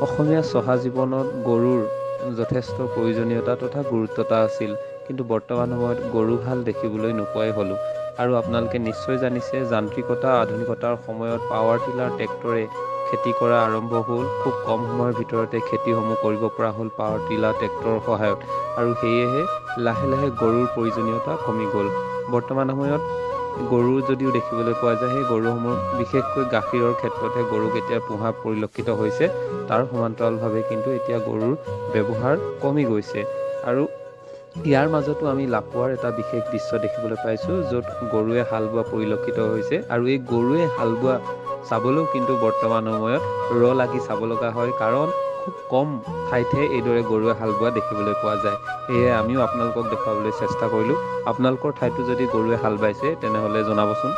অসমীয়া চহা জীৱনত গৰুৰ যথেষ্ট প্ৰয়োজনীয়তা তথা গুৰুত্বতা আছিল, কিন্তু বৰ্তমান সময়ত গৰুহাল দেখিবলৈ নোপোৱাই হ'লোঁ। আৰু আপোনালোকে নিশ্চয় জানিছে, যান্ত্ৰিকতা আধুনিকতাৰ সময়ত পাৱাৰ টিলাৰ ট্ৰেক্টৰে খেতি কৰা আৰম্ভ হ'ল। খুব কম সময়ৰ ভিতৰতে খেতিসমূহ কৰিব পৰা হ'ল পাৱাৰ টিলাৰ ট্ৰেক্টৰৰ সহায়ত, আৰু সেয়েহে লাহে লাহে গৰুৰ প্ৰয়োজনীয়তা কমি গ'ল। বৰ্তমান সময়ত গৰু যদিও দেখিবলৈ পোৱা যায়, সেই গৰুসমূহ বিশেষকৈ গাখীৰৰ ক্ষেত্ৰতহে গৰুক এতিয়া পোহা পৰিলক্ষিত হৈছে। তাৰ সমান্তৰালভাৱে কিন্তু এতিয়া গৰুৰ ব্যৱহাৰ কমি গৈছে। আৰু ইয়াৰ মাজতো আমি লাপোৱাৰ এটা বিশেষ দৃশ্য দেখিবলৈ পাইছোঁ, য'ত গৰুৱে হাল বোৱা পৰিলক্ষিত হৈছে। আৰু এই গৰুৱে হাল বোৱা চাবলৈও কিন্তু বৰ্তমান সময়ত লাগি চাব লগা হয়, কাৰণ খুব কম ঠাইতহে এইদৰে গৰুৱে হাল বোৱা দেখিবলৈ পোৱা যায়। সেয়ে আমিও আপোনালোকক দেখুৱাবলৈ চেষ্টা কৰিলোঁ। আপোনালোকৰ ঠাইতো যদি গৰুৱে হাল বাইছে তেনেহ'লে জনাবচোন।